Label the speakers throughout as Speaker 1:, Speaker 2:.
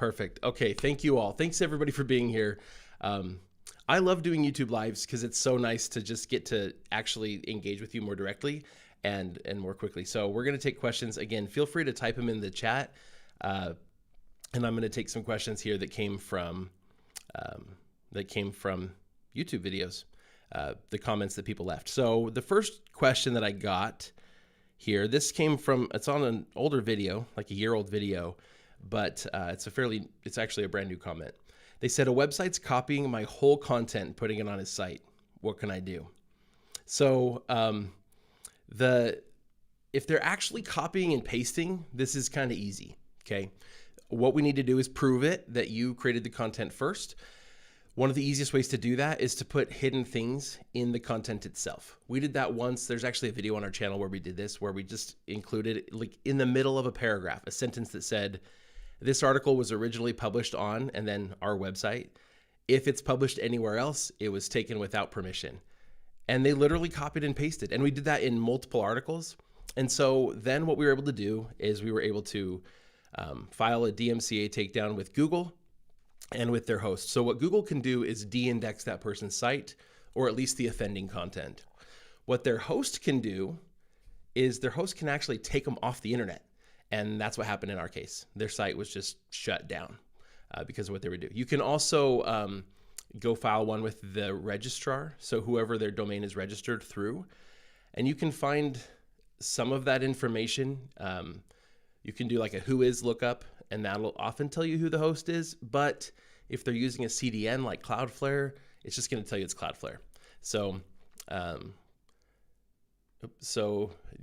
Speaker 1: Perfect. Okay. Thank you all. Thanks everybody for being here. I love doing YouTube lives because it's so nice to just get to actually engage with you more directly and more quickly. So we're going to take questions. Again, feel free to type them in the chat. And I'm going to take some questions here that came from YouTube videos, the comments that people left. So the first question that I got here, this came from, it's on an older video, like a year-old video, but it's actually a brand new comment. They said, a website's copying my whole content and putting it on his site. What can I do? So if they're actually copying and pasting, this is kind of easy, okay? What we need to do is prove it that you created the content first. One of the easiest ways to do that is to put hidden things in the content itself. We did that once. There's actually a video on our channel where we did this, where we just included, like in the middle of a paragraph, a sentence that said, this article was originally published on, and then our website. If it's published anywhere else, it was taken without permission. And they literally copied and pasted. And we did that in multiple articles. And so then what we were able to do is we were able to file a DMCA takedown with Google and with their host. So what Google can do is de-index that person's site, or at least the offending content. What their host can do is their host can actually take them off the internet. And that's what happened in our case. Their site was just shut down because of what they would do. You can also go file one with the registrar, so whoever their domain is registered through, and you can find some of that information. You can do like a whois lookup, and that'll often tell you who the host is. But if they're using a CDN like Cloudflare, it's just going to tell you it's Cloudflare. So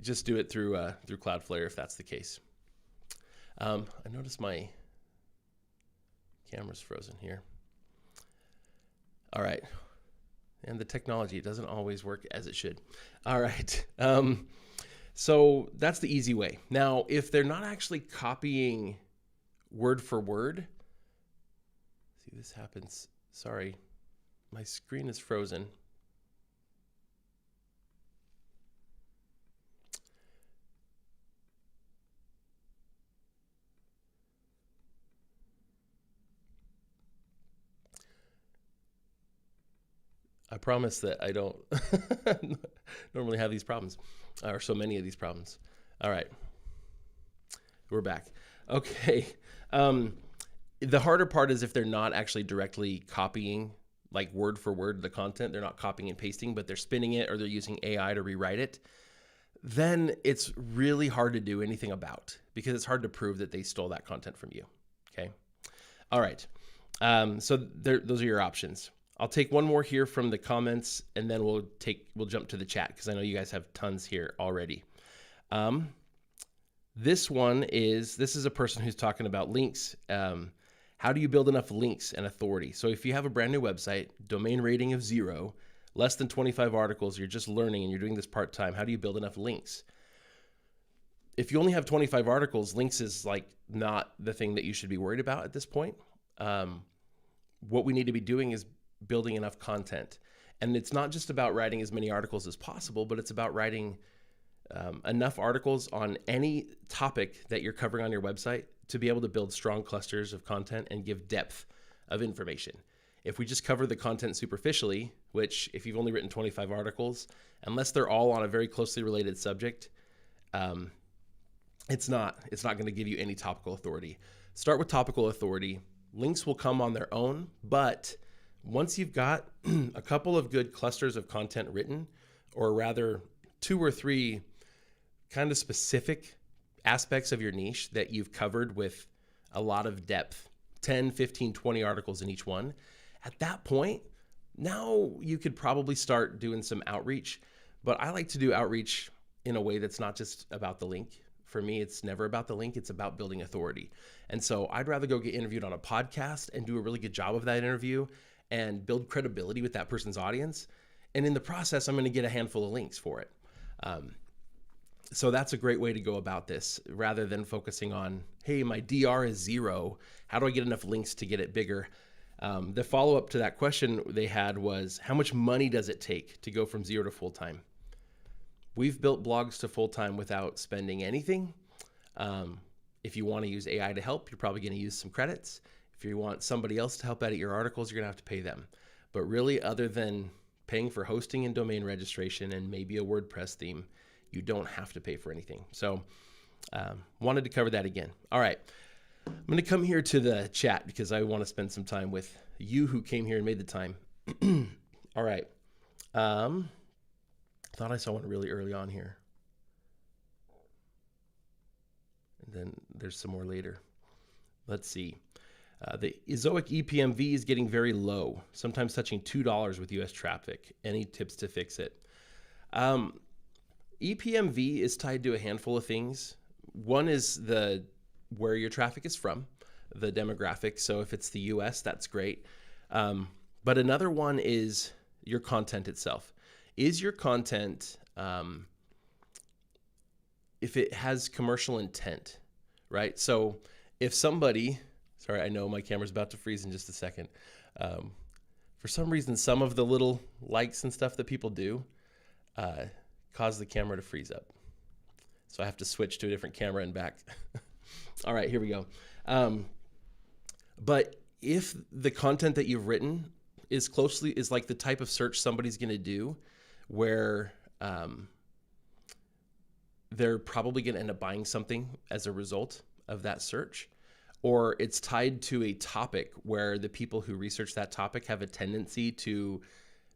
Speaker 1: just do it through Cloudflare if that's the case. I noticed my camera's frozen here. All right. And the technology, it doesn't always work as it should. All right. So that's the easy way. Now, if they're not actually copying word for word, see, this happens. Sorry, my screen is frozen. I promise that I don't normally have these problems, or so many of these problems. All right, we're back. Okay, the harder part is if they're not actually directly copying, like word for word, the content. They're not copying and pasting, but they're spinning it, or they're using AI to rewrite it. Then it's really hard to do anything about, because it's hard to prove that they stole that content from you. Okay, all right. So those are your options. I'll take one more here from the comments, and then we'll jump to the chat, because I know you guys have tons here already. This is a person who's talking about links. How do you build enough links and authority? So if you have a brand new website, domain rating of 0, less than 25 articles, you're just learning and you're doing this part-time, how do you build enough links? If you only have 25 articles, links is like not the thing that you should be worried about at this point. What we need to be doing is building enough content. And it's not just about writing as many articles as possible, but it's about writing enough articles on any topic that you're covering on your website to be able to build strong clusters of content and give depth of information. If we just cover the content superficially, which if you've only written 25 articles, unless they're all on a very closely related subject, it's not going to give you any topical authority. Start with topical authority. Links will come on their own, but once you've got a couple of good clusters of content written, or rather 2 or 3 kind of specific aspects of your niche that you've covered with a lot of depth, 10, 15, 20 articles in each one, at that point, now you could probably start doing some outreach. But I like to do outreach in a way that's not just about the link. For me, it's never about the link. It's about building authority. And so I'd rather go get interviewed on a podcast and do a really good job of that interview and build credibility with that person's audience. And in the process, I'm going to get a handful of links for it. So that's a great way to go about this, rather than focusing on, hey, my DR is 0. How do I get enough links to get it bigger? The follow-up to that question they had was, how much money does it take to go from 0 to full-time? We've built blogs to full-time without spending anything. If you want to use AI to help, you're probably going to use some credits. If you want somebody else to help edit your articles, you're going to have to pay them. But really, other than paying for hosting and domain registration and maybe a WordPress theme, you don't have to pay for anything. So wanted to cover that again. All right. I'm going to come here to the chat because I want to spend some time with you who came here and made the time. All right. Thought I saw one really early on here. And then there's some more later. Let's see. The Ezoic EPMV is getting very low, sometimes touching $2 with US traffic. Any tips to fix it? EPMV is tied to a handful of things. One is where your traffic is from, the demographic. So if it's the US, that's great. But another one is your content itself. Is your content, if it has commercial intent, right? So if somebody, sorry, I know my camera's about to freeze in just a second. For some reason, some of the little likes and stuff that people do cause the camera to freeze up. So I have to switch to a different camera and back. All right, here we go. But if the content that you've written is like the type of search somebody's going to do, where they're probably going to end up buying something as a result of that search, or it's tied to a topic where the people who research that topic have a tendency to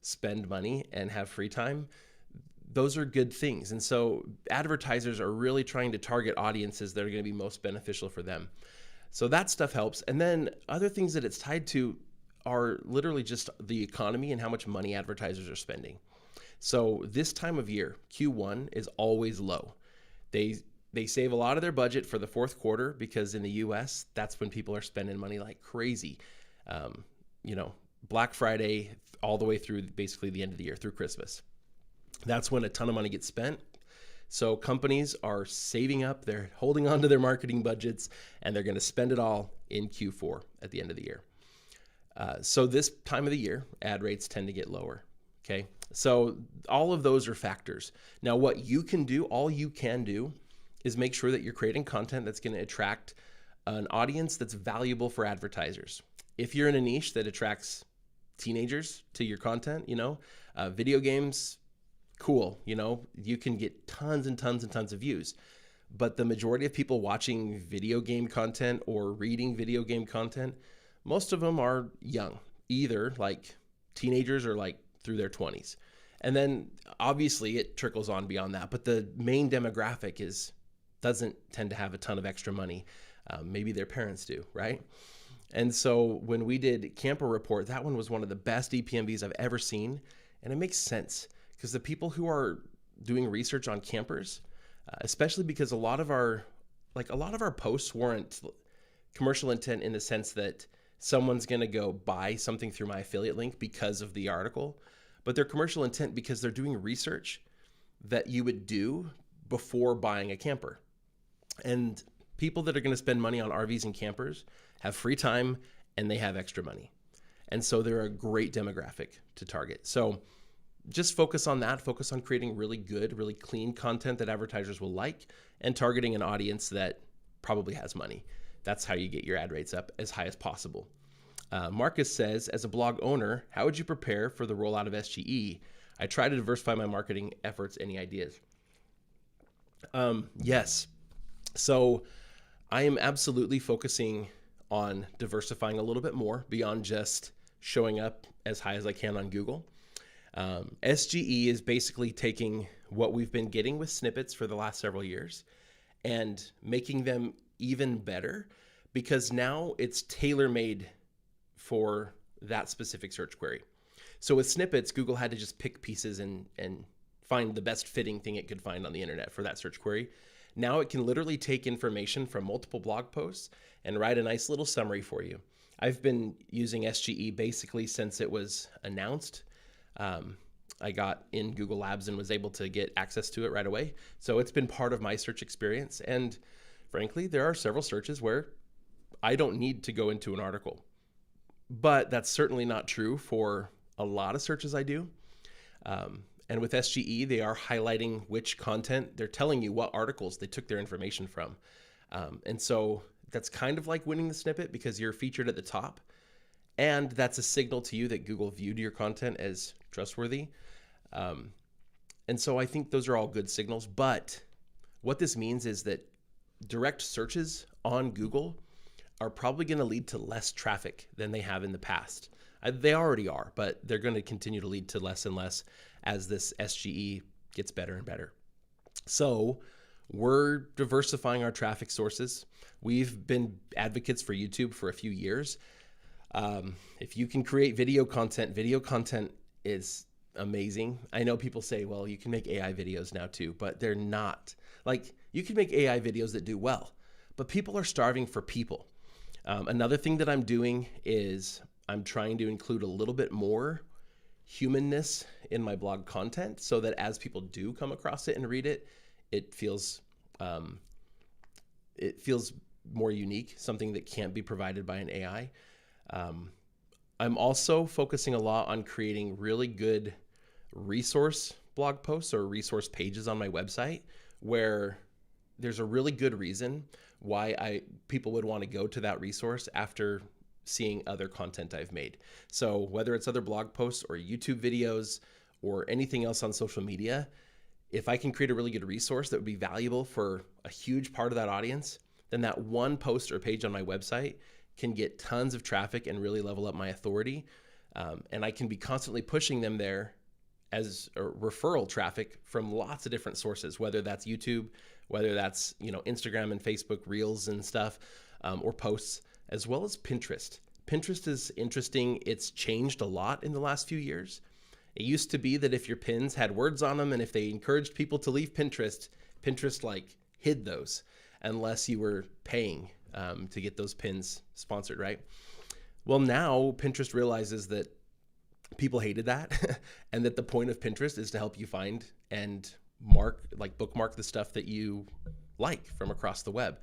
Speaker 1: spend money and have free time, those are good things. And so advertisers are really trying to target audiences that are going to be most beneficial for them. So that stuff helps. And then other things that it's tied to are literally just the economy and how much money advertisers are spending. So this time of year, Q1 is always low. They save a lot of their budget for the fourth quarter because in the US, that's when people are spending money like crazy. Black Friday all the way through basically the end of the year, through Christmas. That's when a ton of money gets spent. So companies are saving up, they're holding on to their marketing budgets, and they're going to spend it all in Q4 at the end of the year. So this time of the year, ad rates tend to get lower. Okay, so all of those are factors. Now, what you can do, all you can do, is make sure that you're creating content that's going to attract an audience that's valuable for advertisers. If you're in a niche that attracts teenagers to your content, video games, cool, you can get tons and tons and tons of views. But the majority of people watching video game content or reading video game content, most of them are young, either like teenagers or like through their 20s. And then obviously it trickles on beyond that, but the main demographic doesn't tend to have a ton of extra money. Maybe their parents do, right? And so when we did Camper Report, that one was one of the best EPMVs I've ever seen. And it makes sense because the people who are doing research on campers, especially because a lot of our posts weren't commercial intent in the sense that someone's going to go buy something through my affiliate link because of the article, but they're commercial intent because they're doing research that you would do before buying a camper. And people that are going to spend money on RVs and campers have free time and they have extra money. And so they're a great demographic to target. So just focus on that. Focus on creating really good, really clean content that advertisers will like and targeting an audience that probably has money. That's how you get your ad rates up as high as possible. Marcus says, as a blog owner, how would you prepare for the rollout of SGE? I try to diversify my marketing efforts. Any ideas? Yes. So I am absolutely focusing on diversifying a little bit more beyond just showing up as high as I can on Google. SGE is basically taking what we've been getting with snippets for the last several years and making them even better because now it's tailor-made for that specific search query. So with snippets, Google had to just pick pieces and find the best fitting thing it could find on the internet for that search query. Now it can literally take information from multiple blog posts and write a nice little summary for you. I've been using SGE basically since it was announced. I got in Google Labs and was able to get access to it right away. So it's been part of my search experience. And frankly, there are several searches where I don't need to go into an article. But that's certainly not true for a lot of searches I do. And with SGE, they are highlighting which content. They're telling you what articles they took their information from. And so that's kind of like winning the snippet because you're featured at the top. And that's a signal to you that Google viewed your content as trustworthy. And so I think those are all good signals. But what this means is that direct searches on Google are probably going to lead to less traffic than they have in the past. They already are, but they're going to continue to lead to less and less as this SGE gets better and better. So we're diversifying our traffic sources. We've been advocates for YouTube for a few years. If you can create video content is amazing. I know people say, well, you can make AI videos now too, but they're not. Like, you can make AI videos that do well, but people are starving for people. Another thing that I'm doing is I'm trying to include a little bit more humanness in my blog content so that as people do come across it and read it, it feels more unique, something that can't be provided by an AI. I'm also focusing a lot on creating really good resource blog posts or resource pages on my website where there's a really good reason why people would want to go to that resource after seeing other content I've made. So whether it's other blog posts or YouTube videos or anything else on social media, if I can create a really good resource that would be valuable for a huge part of that audience, then that one post or page on my website can get tons of traffic and really level up my authority. And I can be constantly pushing them there as a referral traffic from lots of different sources, whether that's YouTube, whether that's, Instagram and Facebook Reels and stuff, or posts, as well as Pinterest. Pinterest is interesting. It's changed a lot in the last few years. It used to be that if your pins had words on them and if they encouraged people to leave Pinterest like hid those unless you were paying to get those pins sponsored, right? Well, now Pinterest realizes that people hated that and that the point of Pinterest is to help you find and bookmark the stuff that you like from across the web.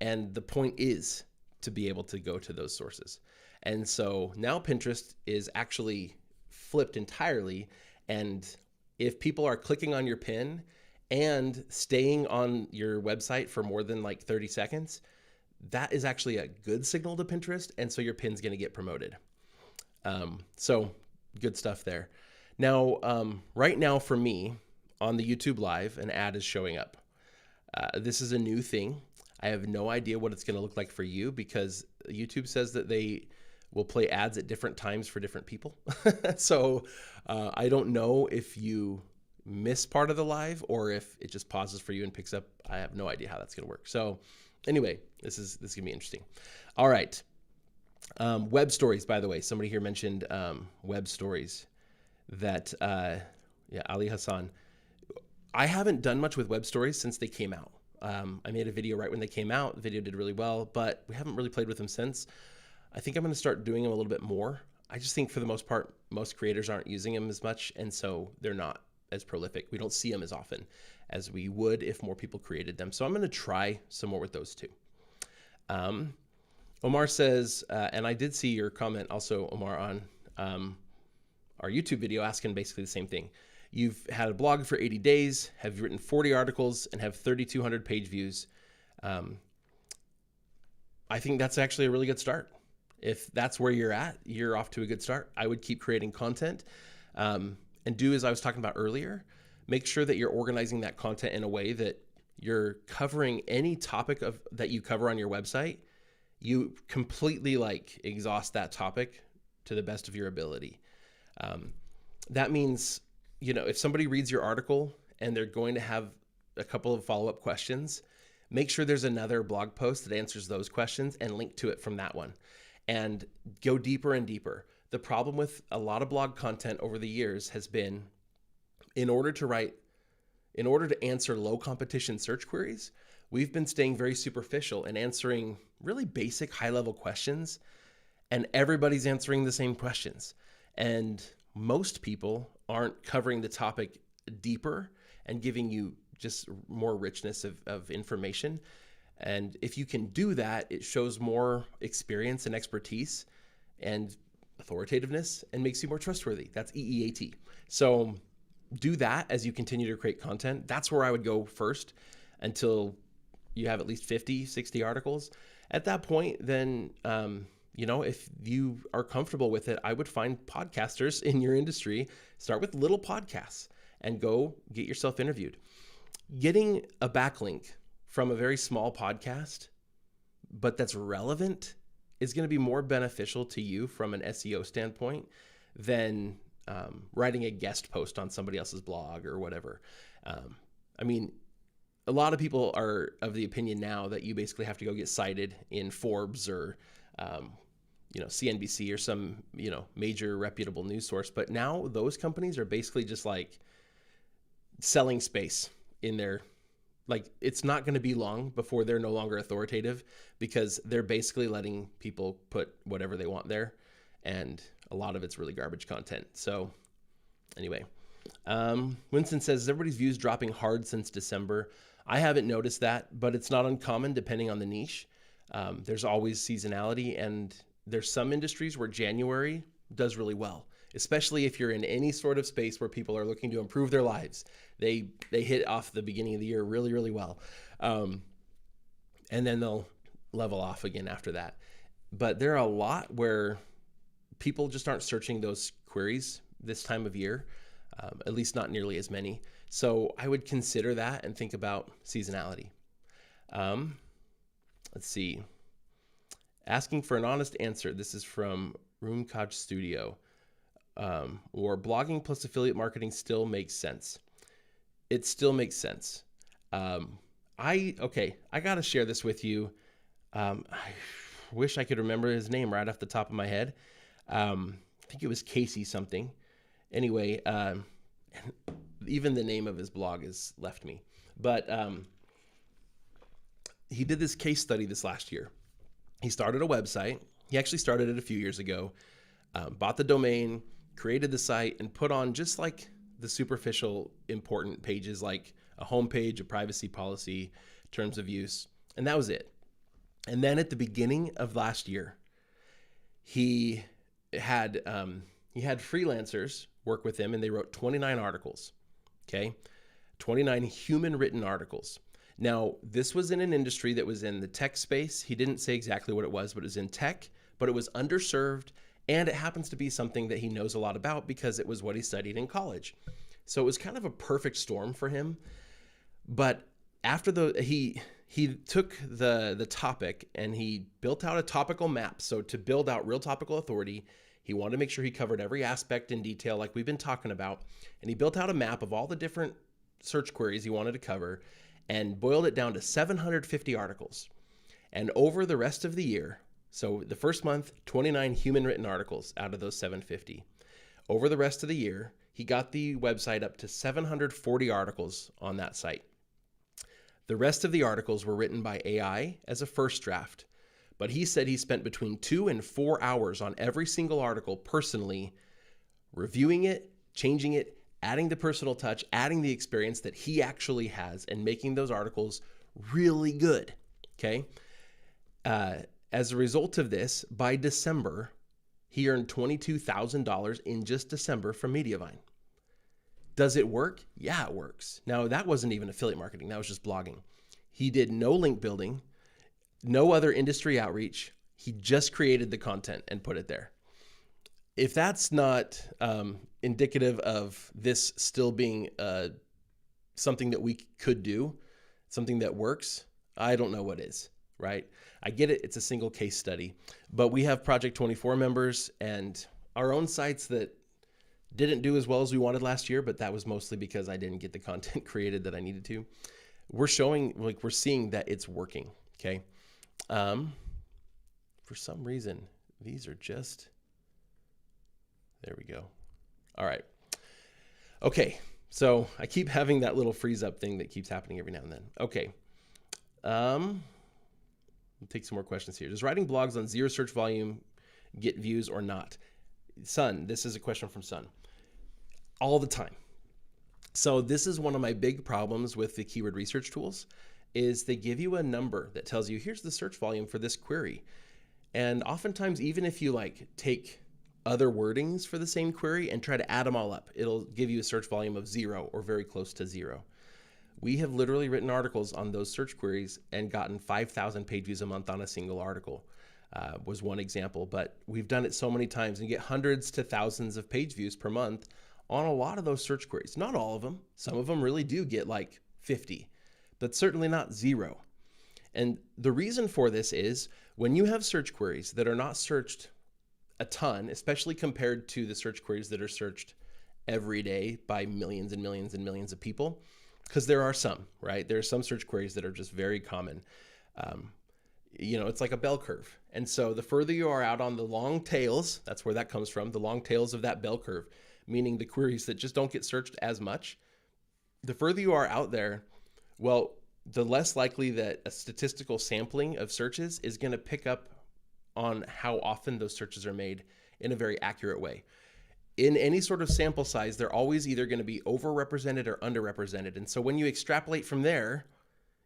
Speaker 1: And the point is to be able to go to those sources. And so now Pinterest is actually flipped entirely. And if people are clicking on your pin and staying on your website for more than 30 seconds, that is actually a good signal to Pinterest. And so your pin's going to get promoted. So good stuff there. Now, right now for me on the YouTube Live, an ad is showing up. This is a new thing. I have no idea what it's going to look like for you because YouTube says that they will play ads at different times for different people. So I don't know if you miss part of the live or if it just pauses for you and picks up. I have no idea how that's going to work. So anyway, this is going to be interesting. All right. Web stories, by the way, somebody here mentioned web stories that, Ali Hassan. I haven't done much with web stories since they came out. I made a video right when they came out. The video did really well, but we haven't really played with them since. I think I'm going to start doing them a little bit more. I just think for the most part, most creators aren't using them as much, and so they're not as prolific. We don't see them as often as we would if more people created them. So I'm going to try some more with those too. Omar says, and I did see your comment also, Omar, on our YouTube video asking basically the same thing. You've had a blog for 80 days, have written 40 articles, and have 3,200 page views. I think that's actually a really good start. If that's where you're at, you're off to a good start. I would keep creating content and do as I was talking about earlier. Make sure that you're organizing that content in a way that you're covering any topic that you cover on your website. You completely exhaust that topic to the best of your ability. That means, if somebody reads your article and they're going to have a couple of follow-up questions, make sure there's another blog post that answers those questions and link to it from that one and go deeper and deeper. The problem with a lot of blog content over the years has been in order to answer low competition search queries, we've been staying very superficial and answering really basic high-level questions, and everybody's answering the same questions. And most people aren't covering the topic deeper and giving you just more richness of information. And if you can do that, it shows more experience and expertise and authoritativeness and makes you more trustworthy. That's EEAT. So do that as you continue to create content. That's where I would go first until you have at least 50, 60 articles. At that point, then, if you are comfortable with it, I would find podcasters in your industry, start with little podcasts and go get yourself interviewed. Getting a backlink from a very small podcast, but that's relevant, is going to be more beneficial to you from an SEO standpoint than writing a guest post on somebody else's blog or whatever. A lot of people are of the opinion now that you basically have to go get cited in Forbes or, CNBC or some, major reputable news source. But now those companies are basically just like selling space in their, like, it's not going to be long before they're no longer authoritative, because they're basically letting people put whatever they want there. And a lot of it's really garbage content. So anyway, Winston says, everybody's views dropping hard since December. I haven't noticed that, but it's not uncommon depending on the niche. There's always seasonality, and there's some industries where January does really well, especially if you're in any sort of space where people are looking to improve their lives. They hit off the beginning of the year really, really well. And then they'll level off again after that. But there are a lot where people just aren't searching those queries this time of year, at least not nearly as many. So I would consider that and think about seasonality. Let's see. Asking for an honest answer. This is from Room Couch Studio. Or blogging plus affiliate marketing still makes sense. It still makes sense. I got to share this with you. I wish I could remember his name right off the top of my head. I think it was Casey something. Anyway, even the name of his blog has left me. But he did this case study this last year. He started a website. He actually started it a few years ago, bought the domain, created the site, and put on just like the superficial important pages, like a homepage, a privacy policy, terms of use, and that was it. And then at the beginning of last year, he had freelancers work with him, and they wrote 29 articles. Okay, 29 human written articles. Now, this was in an industry that was in the tech space. He didn't say exactly what it was, but it was in tech, but it was underserved. And it happens to be something that he knows a lot about because it was what he studied in college. So it was kind of a perfect storm for him. But after he took the topic and he built out a topical map. So to build out real topical authority, he wanted to make sure he covered every aspect in detail like we've been talking about. And he built out a map of all the different search queries he wanted to cover and boiled it down to 750 articles. And over the rest of the year, so the first month, 29 human written articles out of those 750. Over the rest of the year, he got the website up to 740 articles on that site. The rest of the articles were written by AI as a first draft, but he said he spent between 2 and 4 hours on every single article personally, reviewing it, changing it, adding the personal touch, adding the experience that he actually has, and making those articles really good. Okay. As a result of this, by December, he earned $22,000 in just December from Mediavine. Does it work? Yeah, it works. Now, that wasn't even affiliate marketing. That was just blogging. He did no link building, no other industry outreach. He just created the content and put it there. If that's not indicative of this still being something that we could do, something that works, I don't know what is, right? I get it. It's a single case study, but we have Project 24 members and our own sites that didn't do as well as we wanted last year, but that was mostly because I didn't get the content created that I needed to. We're seeing that it's working. Okay. For some reason, these are just, there we go. All right. Okay. So I keep having that little freeze up thing that keeps happening every now and then. Okay. We'll take some more questions here. Does writing blogs on zero search volume get views or not? Sun, this is a question from Sun. All the time. So this is one of my big problems with the keyword research tools is they give you a number that tells you, here's the search volume for this query. And oftentimes, even if you like take other wordings for the same query and try to add them all up, it'll give you a search volume of 0 or very close to 0. We have literally written articles on those search queries and gotten 5,000 page views a month on a single article. Was one example, but we've done it so many times and get hundreds to thousands of page views per month on a lot of those search queries. Not all of them. Some of them really do get like 50, but certainly not 0. And the reason for this is when you have search queries that are not searched a ton, especially compared to the search queries that are searched every day by millions and millions and millions of people, because there are some, right? There are some search queries that are just very common. It's like a bell curve. And so the further you are out on the long tails, that's where that comes from, the long tails of that bell curve, meaning the queries that just don't get searched as much. The further you are out there, well, the less likely that a statistical sampling of searches is going to pick up on how often those searches are made in a very accurate way. In any sort of sample size, they're always either going to be overrepresented or underrepresented. And so when you extrapolate from there,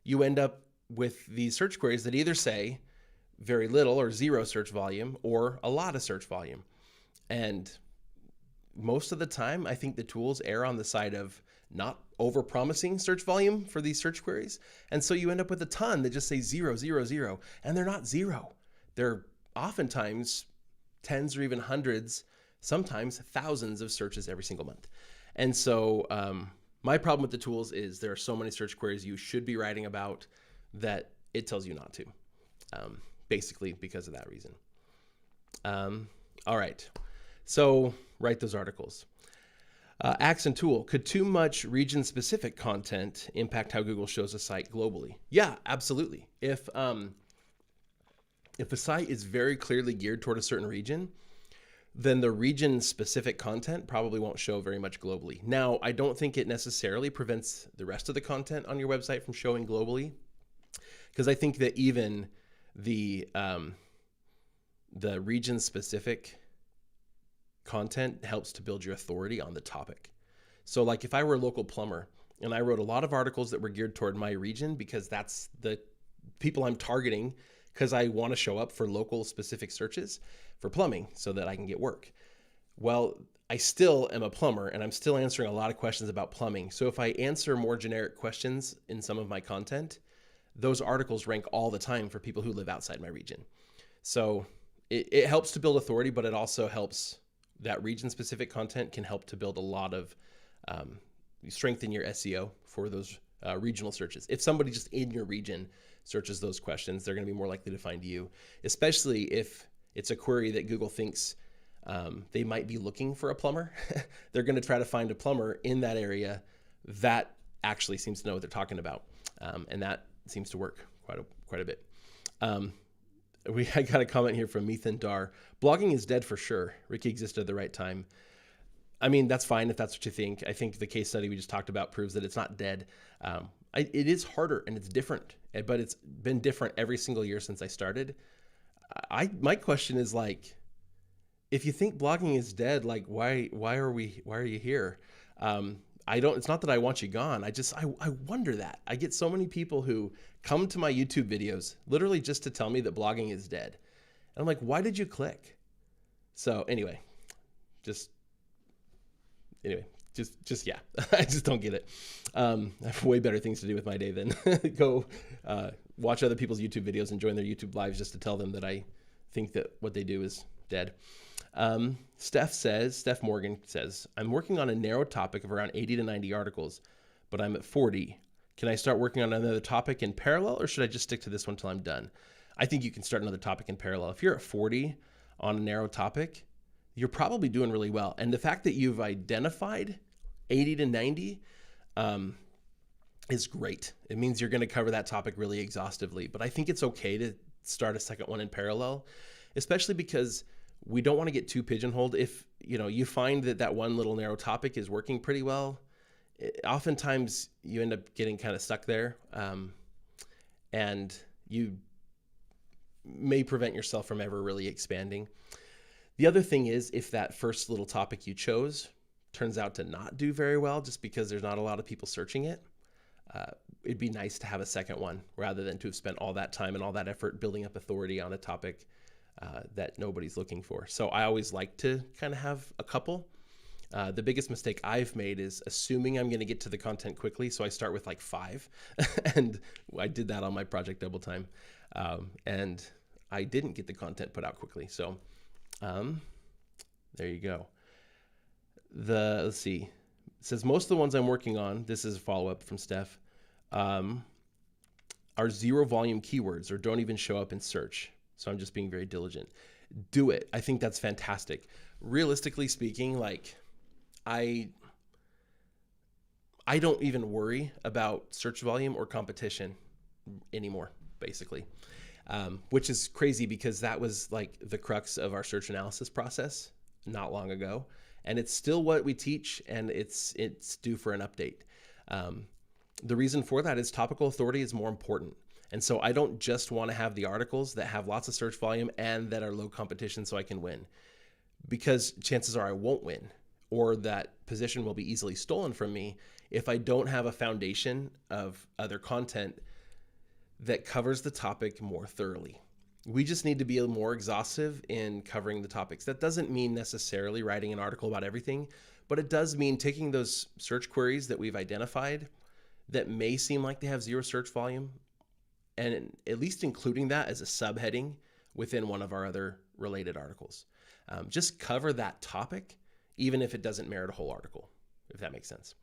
Speaker 1: you end up with these search queries that either say very little or 0 search volume or a lot of search volume. And most of the time, I think the tools err on the side of not over-promising search volume for these search queries. And so you end up with a ton that just say 0, 0, 0, and they're not 0. They're oftentimes tens or even hundreds, sometimes thousands of searches every single month. And so my problem with the tools is there are so many search queries you should be writing about that it tells you not to, basically because of that reason. All right, so write those articles. Axe and tool, could too much region-specific content impact how Google shows a site globally? Yeah, absolutely. If a site is very clearly geared toward a certain region, then the region-specific content probably won't show very much globally. Now, I don't think it necessarily prevents the rest of the content on your website from showing globally, because I think that even the region-specific content helps to build your authority on the topic. So like if I were a local plumber and I wrote a lot of articles that were geared toward my region because that's the people I'm targeting, because I want to show up for local specific searches for plumbing so that I can get work. Well, I still am a plumber and I'm still answering a lot of questions about plumbing. So if I answer more generic questions in some of my content, those articles rank all the time for people who live outside my region. So it helps to build authority, but it also helps that region-specific content can help to build a lot of strengthen your SEO for those regional searches. If somebody just in your region searches those questions, they're going to be more likely to find you, especially if it's a query that Google thinks they might be looking for a plumber. They're going to try to find a plumber in that area that actually seems to know what they're talking about, and that seems to work quite a bit. I got a comment here from Ethan Dar. Blogging is dead for sure. Ricky existed at the right time. I mean, that's fine if that's what you think. I think the case study we just talked about proves that it's not dead. It is harder and it's different, but it's been different every single year since I started. My question is like, if you think blogging is dead, like why are you here? It's not that I want you gone. I wonder that. I get so many people who come to my YouTube videos literally just to tell me that blogging is dead. And I'm like, why did you click? So anyway, just yeah, I just don't get it. I have way better things to do with my day than go watch other people's YouTube videos and join their YouTube lives just to tell them that I think that what they do is dead. Steph Morgan says, I'm working on a narrow topic of around 80 to 90 articles, but I'm at 40. Can I start working on another topic in parallel, or should I just stick to this one till I'm done? I think you can start another topic in parallel. If you're at 40 on a narrow topic, you're probably doing really well. And the fact that you've identified 80 to 90 is great. It means you're going to cover that topic really exhaustively. But I think it's okay to start a second one in parallel, especially because we don't want to get too pigeonholed. If you find that one little narrow topic is working pretty well, oftentimes you end up getting kind of stuck there, and you may prevent yourself from ever really expanding. The other thing is, if that first little topic you chose turns out to not do very well just because there's not a lot of people searching it, it'd be nice to have a second one rather than to have spent all that time and all that effort building up authority on a topic that nobody's looking for. So I always like to kind of have a couple. The biggest mistake I've made is assuming I'm going to get to the content quickly. So I start with like 5 and I did that on my project Double Time. And I didn't get the content put out quickly. So there you go. Let's see. It says most of the ones I'm working on, this is a follow-up from Steph, are 0 volume keywords or don't even show up in search. So I'm just being very diligent. Do it. I think that's fantastic. Realistically speaking, like I don't even worry about search volume or competition anymore, basically, which is crazy because that was like the crux of our search analysis process not long ago. And it's still what we teach, and it's due for an update. The reason for that is topical authority is more important. And so I don't just want to have the articles that have lots of search volume and that are low competition so I can win, because chances are I won't win, or that position will be easily stolen from me if I don't have a foundation of other content that covers the topic more thoroughly. We just need to be more exhaustive in covering the topics. That doesn't mean necessarily writing an article about everything, but it does mean taking those search queries that we've identified that may seem like they have 0 search volume, and at least including that as a subheading within one of our other related articles. Just cover that topic, even if it doesn't merit a whole article, if that makes sense.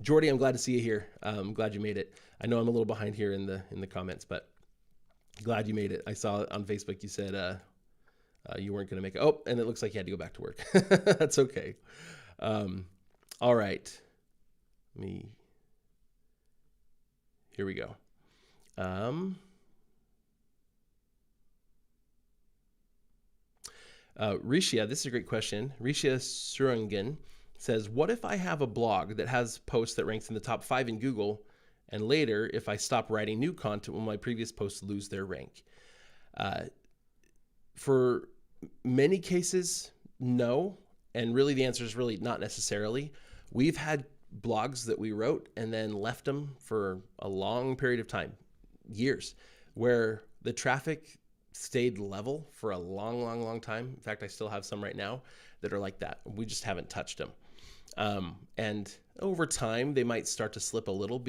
Speaker 1: Jordy, I'm glad to see you here. I'm glad you made it. I know I'm a little behind here in the comments, but glad you made it. I saw on Facebook you said you weren't going to make it. Oh, and it looks like you had to go back to work. That's okay. All right. Here we go. Rishia, this is a great question. Rishia Surungen says, what if I have a blog that has posts that ranks in the top 5 in Google, and later, if I stop writing new content, will my previous posts lose their rank? For many cases, no. And really the answer is really not necessarily. We've had blogs that we wrote and then left them for a long period of time, years, where the traffic stayed level for a long time. In fact, I still have some right now that are like that. We just haven't touched them. And over time, they might start to slip a little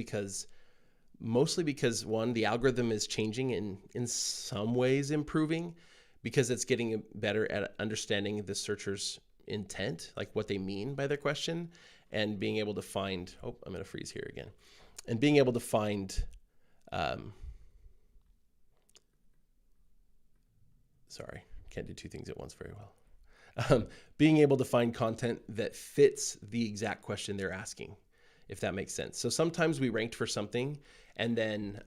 Speaker 1: mostly because one, the algorithm is changing and in some ways improving, because it's getting better at understanding the searcher's intent, like what they mean by their question, and being able to find, oh, I'm going to freeze here again, and being able to find, sorry, can't do 2 things at once very well. Being able to find content that fits the exact question they're asking, if that makes sense. So sometimes we ranked for something and then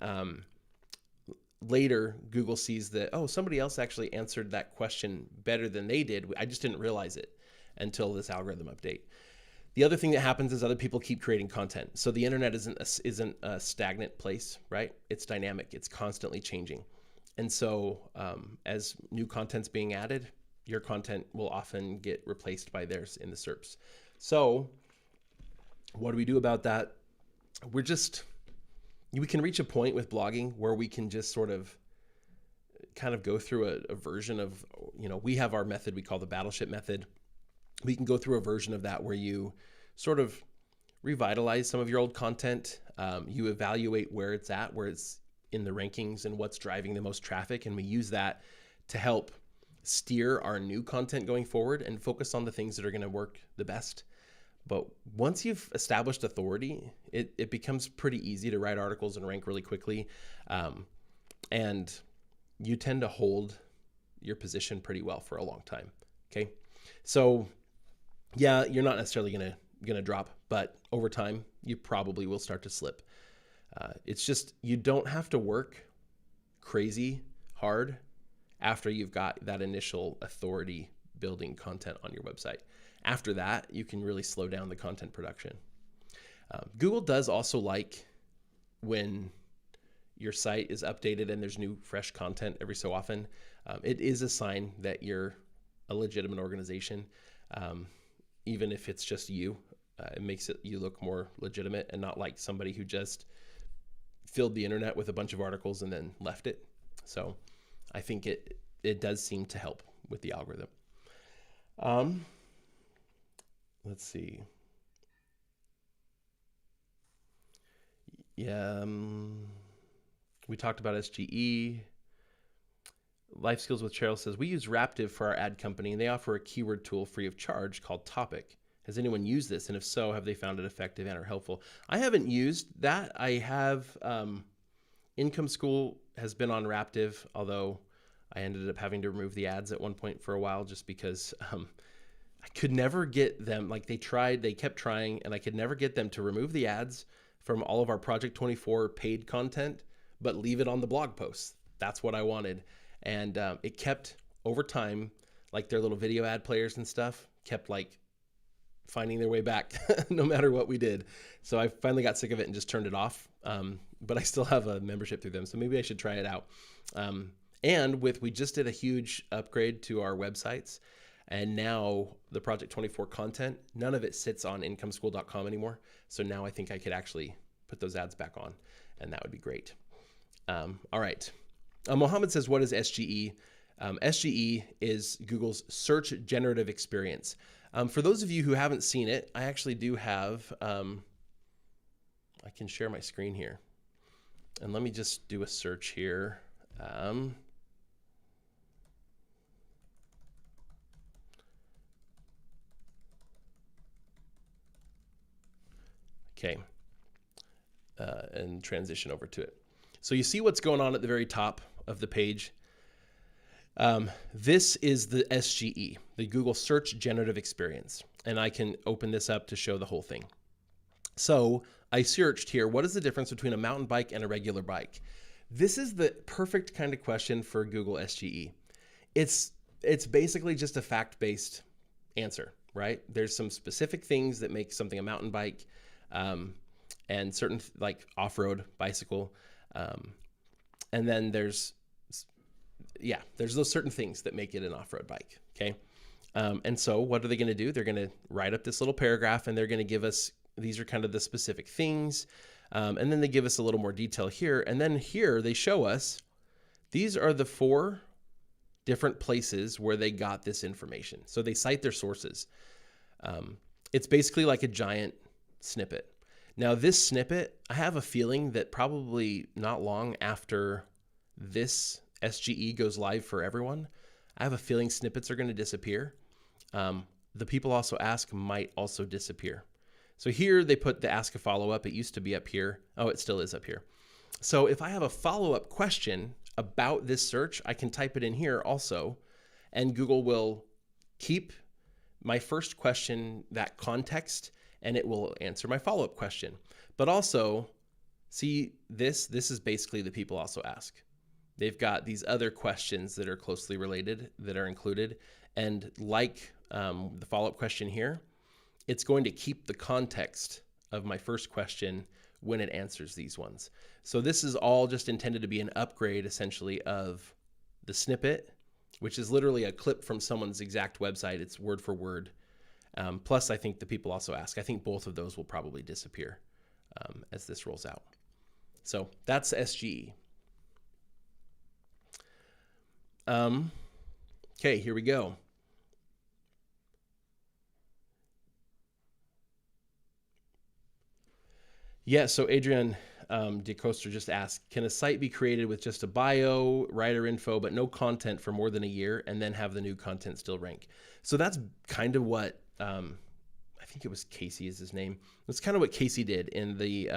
Speaker 1: later Google sees that, oh, somebody else actually answered that question better than they did. I just didn't realize it until this algorithm update. The other thing that happens is other people keep creating content. So the internet isn't a stagnant place, right? It's dynamic. It's constantly changing. And so as new content's being added, your content will often get replaced by theirs in the SERPs. So what do we do about that? We can reach a point with blogging where we can just sort of kind of go through a version of, we have our method we call the battleship method. We can go through a version of that where you sort of revitalize some of your old content. You evaluate where it's at, where it's in the rankings and what's driving the most traffic. And we use that to help steer our new content going forward and focus on the things that are going to work the best. But once you've established authority, it becomes pretty easy to write articles and rank really quickly. And you tend to hold your position pretty well for a long time. Okay. So yeah, you're not necessarily going to drop, but over time you probably will start to slip. It's just, you don't have to work crazy hard after you've got that initial authority building content on your website. After that, you can really slow down the content production. Google does also like when your site is updated and there's new fresh content every so often. It is a sign that you're a legitimate organization. Even if it's just you, it makes you look more legitimate and not like somebody who just filled the internet with a bunch of articles and then left it. So I think it does seem to help with the algorithm. let's see. Yeah, we talked about SGE. Life Skills with Cheryl says, we use Raptive for our ad company, and they offer a keyword tool free of charge called Topic. Has anyone used this? And if so, have they found it effective and or helpful? I haven't used that. I have, Income School has been on Raptive, although I ended up having to remove the ads at one point for a while just because I could never get them. Like they kept trying, and I could never get them to remove the ads from all of our Project 24 paid content, but leave it on the blog posts. That's what I wanted. And it kept over time, like their little video ad players and stuff kept like finding their way back no matter what we did. So I finally got sick of it and just turned it off. But I still have a membership through them. So maybe I should try it out. And we just did a huge upgrade to our websites. And now the Project 24 content, none of it sits on incomeschool.com anymore. So now I think I could actually put those ads back on, and that would be great. All right. Mohammed says, what is SGE? SGE is Google's search generative experience. For those of you who haven't seen it, I actually do have, I can share my screen here. And let me just do a search here. Okay, and transition over to it. So you see what's going on at the very top of the page. This is the SGE, the Google Search Generative Experience. And I can open this up to show the whole thing. So I searched here, what is the difference between a mountain bike and a regular bike? This is the perfect kind of question for Google SGE. It's basically just a fact-based answer, right? There's some specific things that make something a mountain bike, and certain like off-road bicycle. And then there's those certain things that make it an off-road bike. Okay. And so what are they going to do? They're going to write up this little paragraph, and they're going to give us, these are kind of the specific things. And then they give us a little more detail here. And then here they show us, these are the 4 different places where they got this information. So they cite their sources. It's basically like a giant snippet. Now this snippet, I have a feeling that probably not long after this SGE goes live for everyone, I have a feeling snippets are going to disappear. The people also ask might also disappear. So here they put the ask a follow-up. It used to be up here. Oh, it still is up here. So if I have a follow-up question about this search, I can type it in here also, and Google will keep my first question, that context, and it will answer my follow-up question. But also, see this is basically the people also ask. They've got these other questions that are closely related that are included. And like the follow-up question here, it's going to keep the context of my first question when it answers these ones. So this is all just intended to be an upgrade essentially of the snippet, which is literally a clip from someone's exact website. It's word for word. Plus, I think the people also ask. I think both of those will probably disappear as this rolls out. So that's SGE. Okay, here we go. Yeah, so Adrian DeCoster just asked, can a site be created with just a bio, writer info, but no content for more than a year, and then have the new content still rank? So that's kind of what, I think it was Casey is his name. That's kind of what Casey did in the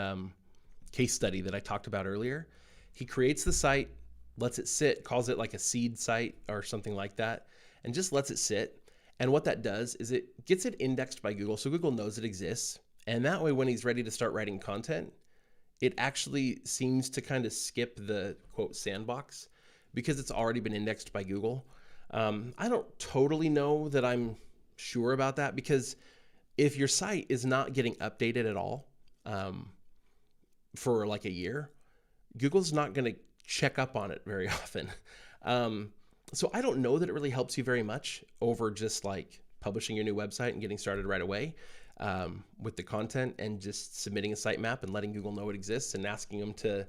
Speaker 1: case study that I talked about earlier. He creates the site, lets it sit, calls it like a seed site or something like that, and just lets it sit. And what that does is it gets it indexed by Google, so Google knows it exists. And that way, when he's ready to start writing content, it actually seems to kind of skip the quote sandbox because it's already been indexed by Google. I don't totally know that I'm sure about that, because if your site is not getting updated at all for like a year, Google's not going to check up on it very often. So I don't know that it really helps you very much over just like publishing your new website and getting started right away with the content and just submitting a sitemap and letting Google know it exists and asking them to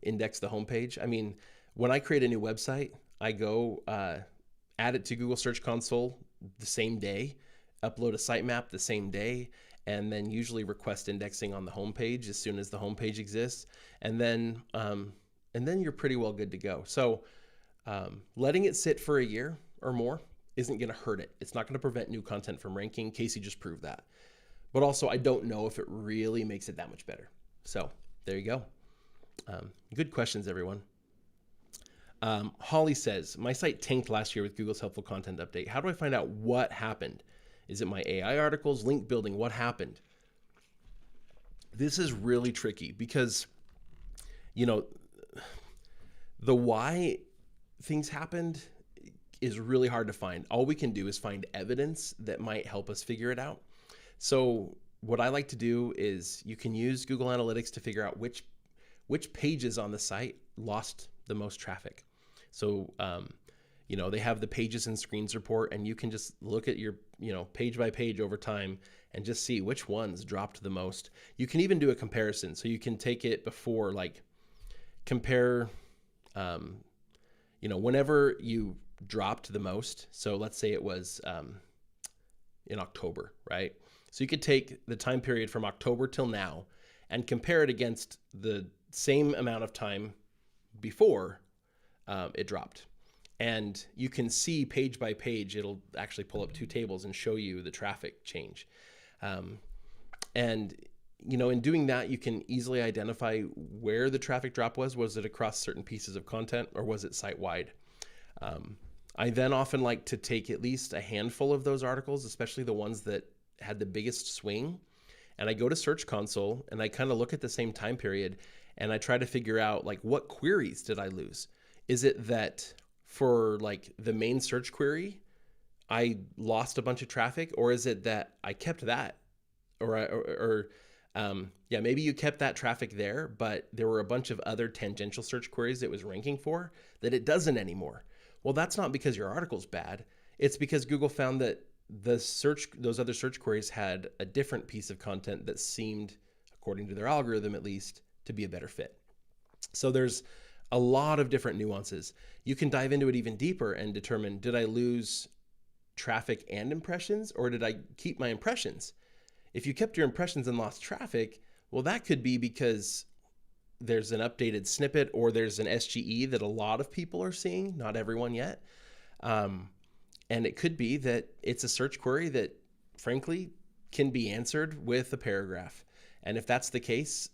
Speaker 1: index the homepage. I mean, when I create a new website, I go add it to Google Search Console the same day, upload a sitemap the same day, and then usually request indexing on the homepage as soon as the homepage exists. And then you're pretty well good to go. So letting it sit for a year or more isn't going to hurt it. It's not going to prevent new content from ranking. Casey just proved that. But also, I don't know if it really makes it that much better. So there you go. Good questions, everyone. Holly says, my site tanked last year with Google's helpful content update. How do I find out what happened? Is it my AI articles, link building? What happened? This is really tricky because, the why things happened is really hard to find. All we can do is find evidence that might help us figure it out. So what I like to do is you can use Google Analytics to figure out which pages on the site lost the most traffic. So, they have the pages and screens report, and you can just look at your, page by page over time and just see which ones dropped the most. You can even do a comparison. So you can take it before, like compare, whenever you dropped the most. So let's say it was in October, right? So you could take the time period from October till now and compare it against the same amount of time before it dropped. And you can see page by page, it'll actually pull up two tables and show you the traffic change. In doing that, you can easily identify where the traffic drop was. Was it across certain pieces of content, or was it site-wide? I then often like to take at least a handful of those articles, especially the ones that had the biggest swing, and I go to Search Console and I kind of look at the same time period and I try to figure out, like, what queries did I lose? Is it that for like the main search query, I lost a bunch of traffic, or is it that I kept that, maybe you kept that traffic there, but there were a bunch of other tangential search queries it was ranking for that it doesn't anymore. Well, that's not because your article's bad. It's because Google found that those other search queries had a different piece of content that seemed, according to their algorithm at least, to be a better fit. So there's a lot of different nuances. You can dive into it even deeper and determine, did I lose traffic and impressions, or did I keep my impressions? If you kept your impressions and lost traffic, well, that could be because there's an updated snippet, or there's an SGE that a lot of people are seeing, not everyone yet. And it could be that it's a search query that, frankly, can be answered with a paragraph. And if that's the case,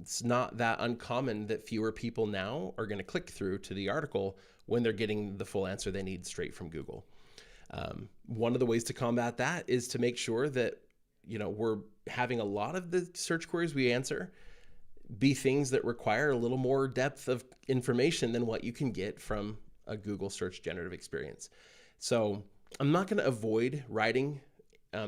Speaker 1: it's not that uncommon that fewer people now are going to click through to the article when they're getting the full answer they need straight from Google. One of the ways to combat that is to make sure that, we're having a lot of the search queries we answer be things that require a little more depth of information than what you can get from a Google search generative experience. So I'm not going to avoid writing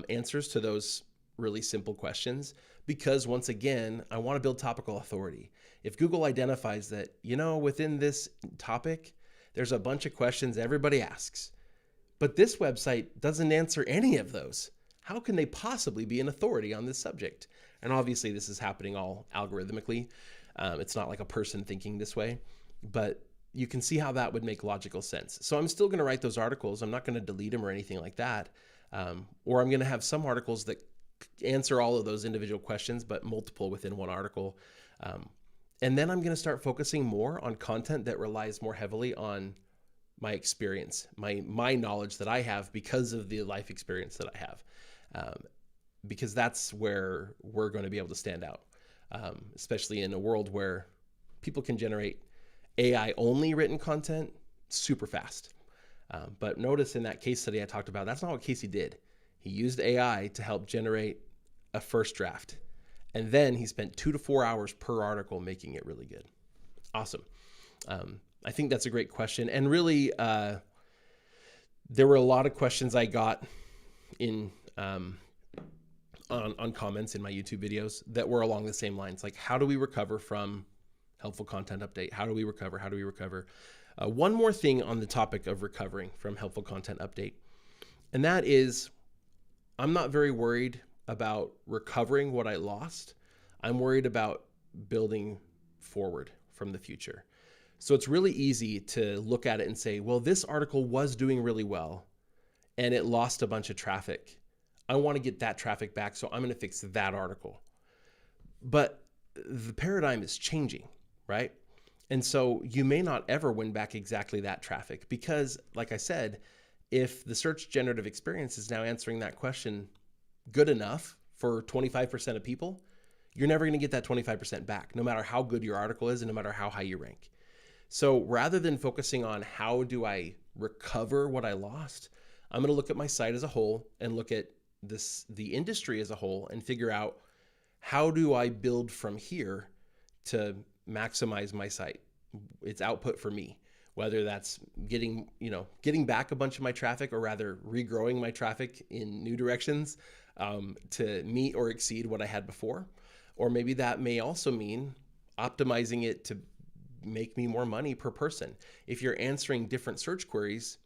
Speaker 1: answers to those really simple questions, because once again, I want to build topical authority. If Google identifies that, within this topic, there's a bunch of questions everybody asks, but this website doesn't answer any of those, how can they possibly be an authority on this subject? And obviously this is happening all algorithmically. It's not like a person thinking this way, but you can see how that would make logical sense. So I'm still going to write those articles. I'm not going to delete them or anything like that. Or I'm going to have some articles that answer all of those individual questions, but multiple within one article. And then I'm going to start focusing more on content that relies more heavily on my experience, my knowledge that I have because of the life experience that I have. Because that's where we're going to be able to stand out, especially in a world where people can generate AI only written content super fast. But notice in that case study I talked about, that's not what Casey did. He used AI to help generate a first draft. And then he spent 2 to 4 hours per article making it really good. Awesome. I think that's a great question. And really, there were a lot of questions I got in on comments in my YouTube videos that were along the same lines. Like, how do we recover from helpful content update? How do we recover? How do we recover? One more thing on the topic of recovering from helpful content update, and that is, I'm not very worried about recovering what I lost. I'm worried about building forward from the future. So it's really easy to look at it and say, well, this article was doing really well and it lost a bunch of traffic. I want to get that traffic back, so I'm going to fix that article. But the paradigm is changing, right? And so you may not ever win back exactly that traffic because, like I said, if the search generative experience is now answering that question good enough for 25% of people, you're never going to get that 25% back, no matter how good your article is and no matter how high you rank. So rather than focusing on how do I recover what I lost, I'm going to look at my site as a whole and look at the industry as a whole and figure out how do I build from here to maximize my site, its output for me, whether that's getting back a bunch of my traffic or rather regrowing my traffic in new directions to meet or exceed what I had before. Or maybe that may also mean optimizing it to make me more money per person. If you're answering different search queries,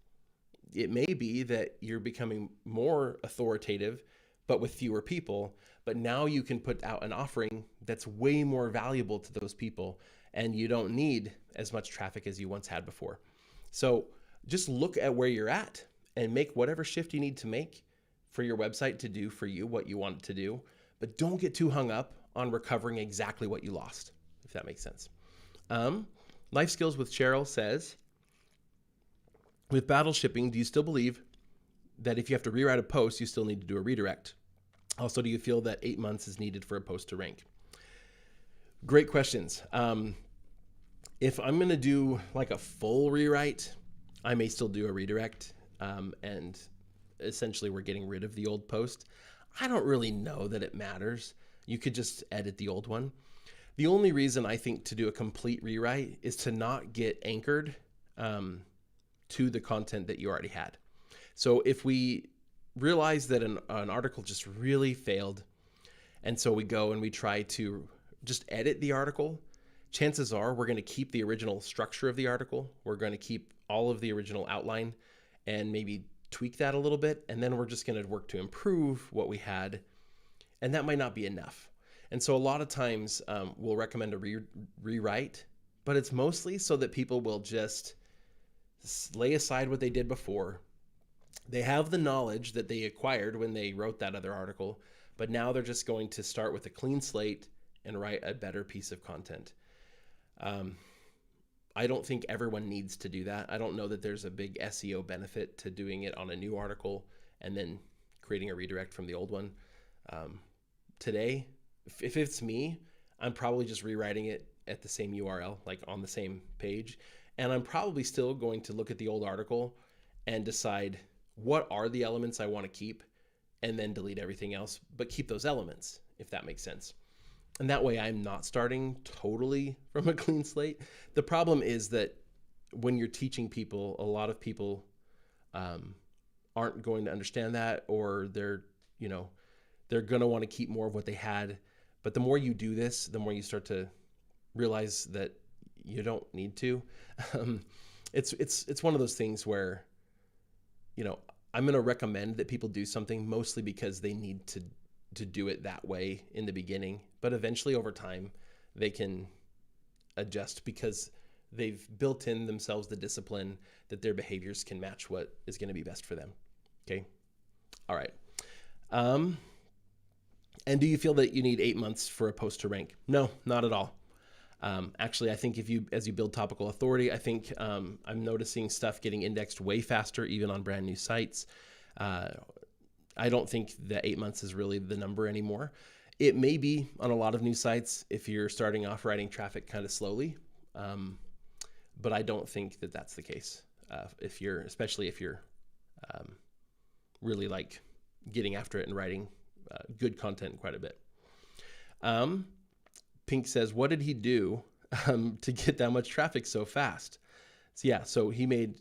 Speaker 1: it may be that you're becoming more authoritative, but with fewer people. But now you can put out an offering that's way more valuable to those people, and you don't need as much traffic as you once had before. So just look at where you're at and make whatever shift you need to make for your website to do for you what you want it to do. But don't get too hung up on recovering exactly what you lost, if that makes sense. Life Skills with Cheryl says, with battle shipping, do you still believe that if you have to rewrite a post, you still need to do a redirect? Also, do you feel that 8 months is needed for a post to rank? Great questions. If I'm going to do like a full rewrite, I may still do a redirect. And essentially we're getting rid of the old post. I don't really know that it matters. You could just edit the old one. The only reason I think to do a complete rewrite is to not get anchored to the content that you already had. So if we realize that an article just really failed, and so we go and we try to just edit the article, chances are we're going to keep the original structure of the article. We're going to keep all of the original outline and maybe tweak that a little bit. And then we're just going to work to improve what we had. And that might not be enough. And so a lot of times we'll recommend a rewrite, but it's mostly so that people will just lay aside what they did before. They have the knowledge that they acquired when they wrote that other article, but now they're just going to start with a clean slate and write a better piece of content. I don't think everyone needs to do that. I don't know that there's a big SEO benefit to doing it on a new article and then creating a redirect from the old one. Today, if it's me, I'm probably just rewriting it at the same URL, like on the same page. And I'm probably still going to look at the old article and decide what are the elements I want to keep and then delete everything else, but keep those elements, if that makes sense. And that way I'm not starting totally from a clean slate. The problem is that when you're teaching people, a lot of people aren't going to understand that, or they're going to want to keep more of what they had. But the more you do this, the more you start to realize that you don't need to. It's one of those things where, I'm going to recommend that people do something mostly because they need to do it that way in the beginning, but eventually over time they can adjust because they've built in themselves the discipline that their behaviors can match what is going to be best for them. Okay. All right. And do you feel that you need 8 months for a post to rank? No, not at all. Actually, I think as you build topical authority, I think I'm noticing stuff getting indexed way faster, even on brand new sites. I don't think that 8 months is really the number anymore. It may be on a lot of new sites if you're starting off writing traffic kind of slowly, but I don't think that that's the case. Especially if you're really like getting after it and writing good content quite a bit. Pink says, what did he do to get that much traffic so fast? So he made,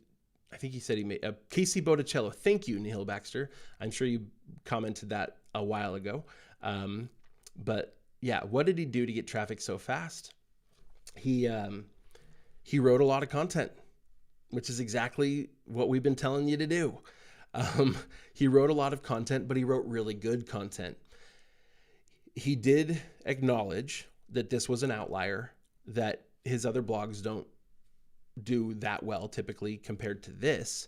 Speaker 1: I think he said he made Casey Boticello. Thank you, Neil Baxter. I'm sure you commented that a while ago. But yeah, what did he do to get traffic so fast? He wrote a lot of content, which is exactly what we've been telling you to do. He wrote a lot of content, but he wrote really good content. He did acknowledge that this was an outlier, that his other blogs don't do that well typically compared to this.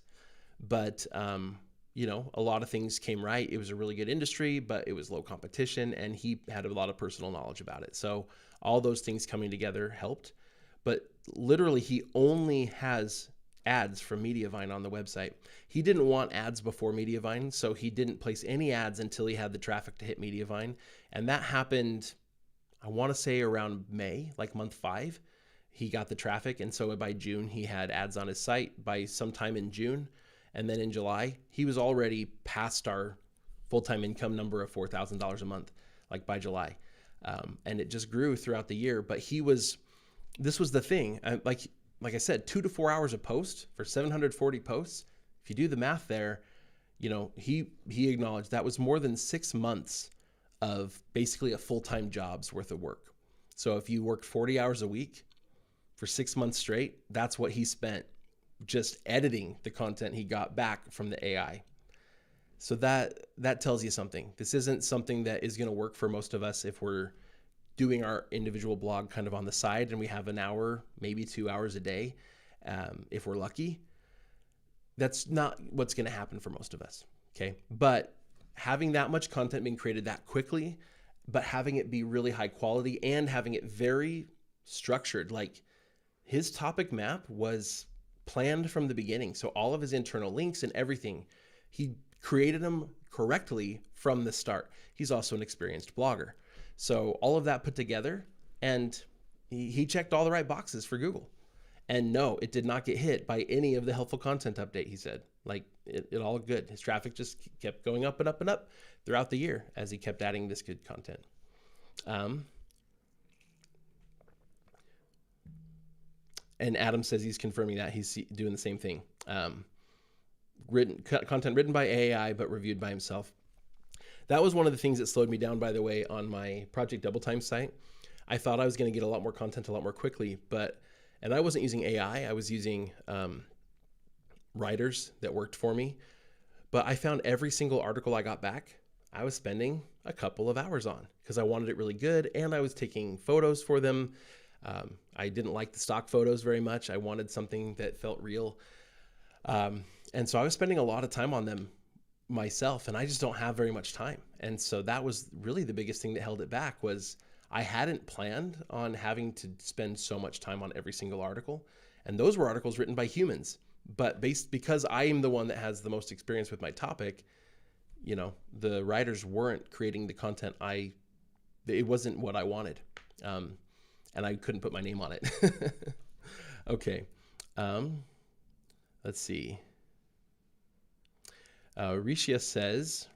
Speaker 1: But you know, a lot of things came right. It was a really good industry, but it was low competition, and he had a lot of personal knowledge about it. So all those things coming together helped. But literally, he only has ads from Mediavine on the website. He didn't want ads before Mediavine, so he didn't place any ads until he had the traffic to hit Mediavine. And that happened, I want to say around May, like month 5, he got the traffic. And so by June, he had ads on his site. By sometime in June, and then in July, he was already past our full-time income number of $4,000 a month, like by July. And it just grew throughout the year. But this was the thing. Like I said, 2 to 4 hours a post for 740 posts. If you do the math there, you know, he acknowledged that was more than 6 months of basically a full-time job's worth of work. So if you worked 40 hours a week for 6 months straight, that's what he spent just editing the content he got back from the AI. So that tells you something. This isn't something that is going to work for most of us if we're doing our individual blog kind of on the side and we have an hour, maybe 2 hours a day, if we're lucky. That's not what's going to happen for most of us. Okay. But having that much content being created that quickly, but having it be really high quality and having it very structured, like his topic map was planned from the beginning. So all of his internal links and everything, he created them correctly from the start. He's also an experienced blogger. So all of that put together, and he checked all the right boxes for Google. And no, it did not get hit by any of the helpful content update, he said. Like it all good. His traffic just kept going up and up and up throughout the year as he kept adding this good content. And Adam says he's confirming that he's doing the same thing. Content written by AI, but reviewed by himself. That was one of the things that slowed me down, by the way, on my Project Double Time site. I thought I was going to get a lot more content a lot more quickly, and I wasn't using AI. I was using writers that worked for me. But I found every single article I got back, I was spending a couple of hours on because I wanted it really good, and I was taking photos for them. I didn't like the stock photos very much. I wanted something that felt real. And so I was spending a lot of time on them myself, and I just don't have very much time. And so that was really the biggest thing that held it back, was I hadn't planned on having to spend so much time on every single article. And those were articles written by humans, but because I am the one that has the most experience with my topic, you know, the writers weren't creating the content. It wasn't what I wanted. And I couldn't put my name on it. Okay. Let's see. Rishia says,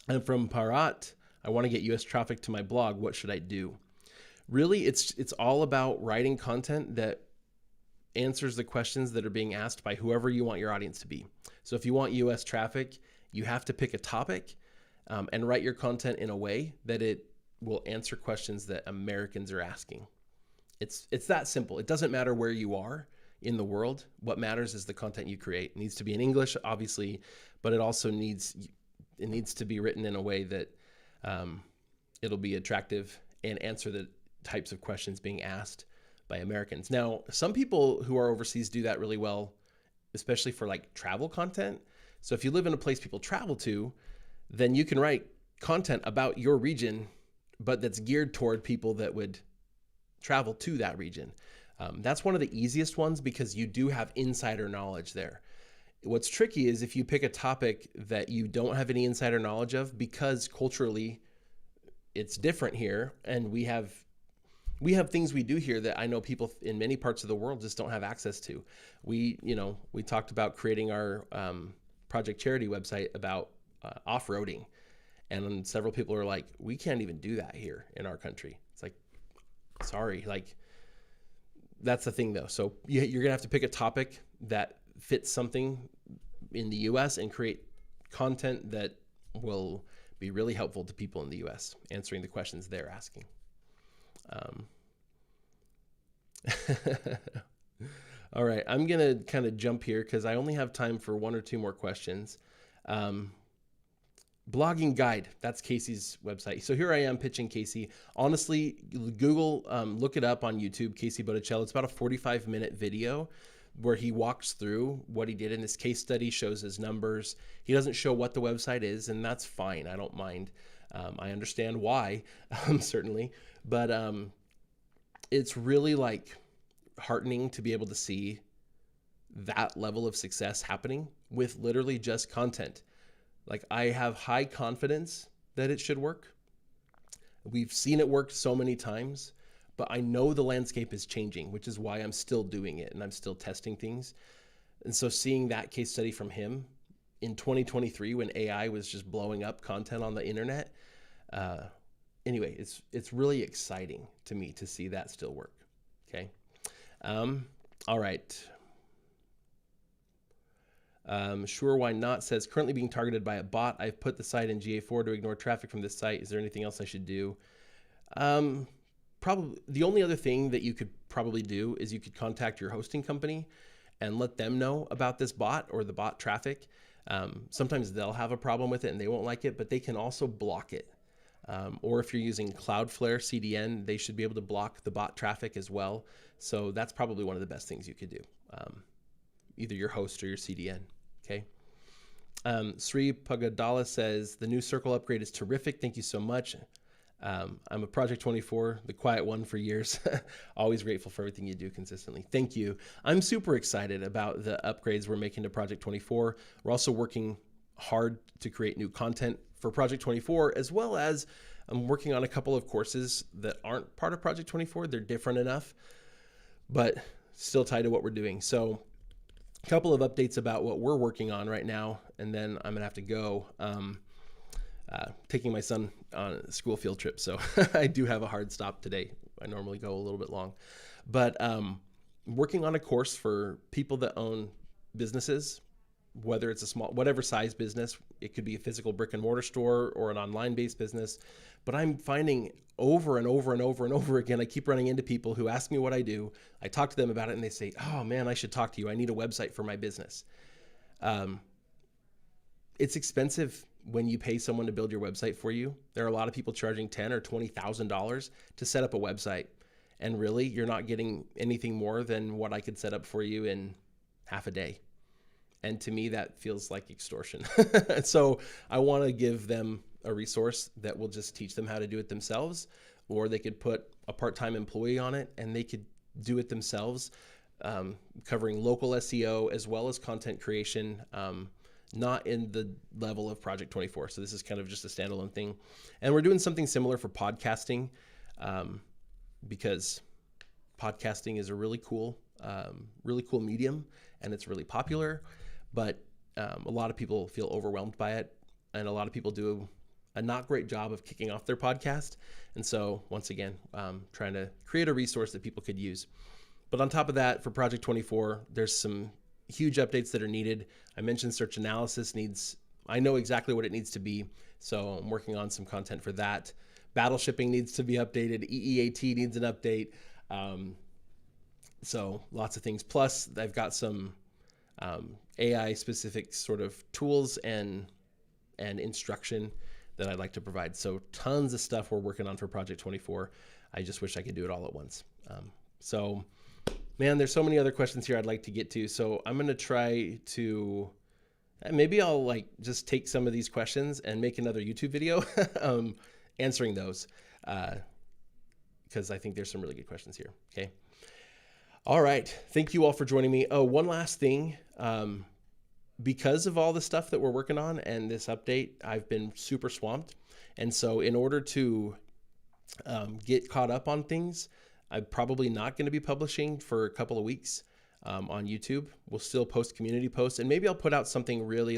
Speaker 1: I'm from Parat. I want to get US traffic to my blog. What should I do? Really, it's all about writing content that answers the questions that are being asked by whoever you want your audience to be. So if you want US traffic, you have to pick a topic and write your content in a way that it will answer questions that Americans are asking. It's that simple. It doesn't matter where you are in the world. What matters is the content you create. It needs to be in English, obviously, but it also needs to be written in a way that it'll be attractive and answer the types of questions being asked by Americans. Now, some people who are overseas do that really well, especially for like travel content. So if you live in a place people travel to, then you can write content about your region, but that's geared toward people that would travel to that region. That's one of the easiest ones because you do have insider knowledge there. What's tricky is if you pick a topic that you don't have any insider knowledge of, because culturally it's different here, and we have things we do here that I know people in many parts of the world just don't have access to. We talked about creating our Project Charity website about off-roading, and several people are like, we can't even do that here in our country. It's like, sorry, like that's the thing though. So you're gonna have to pick a topic that fits something in the US and create content that will be really helpful to people in the US, answering the questions they're asking. All right, I'm gonna kind of jump here because I only have time for 1 or 2 more questions. Blogging guide, that's Casey's website. So here I am pitching Casey. Honestly, Google, look it up on YouTube, Casey Boticello. It's about a 45-minute video, where he walks through what he did in this case study, shows his numbers. He doesn't show what the website is, and that's fine. I don't mind. I understand why, certainly, but it's really like heartening to be able to see that level of success happening with literally just content. Like, I have high confidence that it should work. We've seen it work so many times, but I know the landscape is changing, which is why I'm still doing it and I'm still testing things. And so seeing that case study from him in 2023, when AI was just blowing up content on the internet, anyway, it's really exciting to me to see that still work. Okay. All right. Sure, why not says, currently being targeted by a bot. I've put the site in GA4 to ignore traffic from this site. Is there anything else I should do? Probably the only other thing that you could probably do is you could contact your hosting company and let them know about this bot or the bot traffic. Sometimes they'll have a problem with it and they won't like it, but they can also block it. Or if you're using Cloudflare CDN, they should be able to block the bot traffic as well. So that's probably one of the best things you could do. Either your host or your CDN. Okay. Sri Pagadala says, the new circle upgrade is terrific. Thank you so much. I'm a Project 24, the quiet one for years. Always grateful for everything you do consistently. Thank you. I'm super excited about the upgrades we're making to Project 24. We're also working hard to create new content for Project 24, as well as I'm working on a couple of courses that aren't part of Project 24. They're different enough, but still tied to what we're doing. So a couple of updates about what we're working on right now, and then I'm gonna have to go. Taking my son on a school field trip, so I do have a hard stop today. I normally go a little bit long, but working on a course for people that own businesses, whether it's a small, whatever size business. It could be a physical brick and mortar store or an online based business, but I'm finding over and over and over and over again, I keep running into people who ask me what I do. I talk to them about it and they say, oh man, I should talk to you. I need a website for my business. It's expensive when you pay someone to build your website for you. There are a lot of people charging $10,000 or $20,000 to set up a website. And really, you're not getting anything more than what I could set up for you in half a day. And to me, that feels like extortion. So I want to give them a resource that will just teach them how to do it themselves, or they could put a part-time employee on it and they could do it themselves, covering local SEO as well as content creation, not in the level of Project 24. So this is kind of just a standalone thing. And we're doing something similar for podcasting, because podcasting is a really cool medium and it's really popular, but a lot of people feel overwhelmed by it. And a lot of people do a not great job of kicking off their podcast. And so once again, trying to create a resource that people could use. But on top of that, for Project 24, there's some huge updates that are needed. I mentioned search analysis I know exactly what it needs to be. So I'm working on some content for that. Battle shipping needs to be updated. EEAT needs an update. So lots of things. Plus I've got some AI specific sort of tools and instruction that I'd like to provide. So tons of stuff we're working on for Project 24. I just wish I could do it all at once. So man, there's so many other questions here I'd like to get to. So I'm going to try to, maybe I'll just take some of these questions and make another YouTube video answering those, because I think there's some really good questions here. Okay. All right. Thank you all for joining me. Oh, one last thing. Because of all the stuff that we're working on and this update, I've been super swamped. And so in order to get caught up on things, I'm probably not going to be publishing for a couple of weeks on YouTube. We'll still post community posts, and maybe I'll put out something really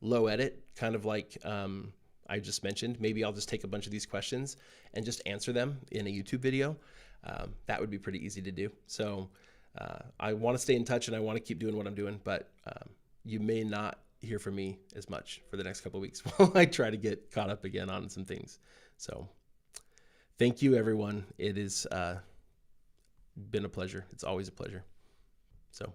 Speaker 1: low edit, kind of like I just mentioned. Maybe I'll just take a bunch of these questions and just answer them in a YouTube video. That would be pretty easy to do. So I want to stay in touch and I want to keep doing what I'm doing, but you may not hear from me as much for the next couple of weeks while I try to get caught up again on some things. So thank you, everyone. It has been a pleasure. It's always a pleasure. So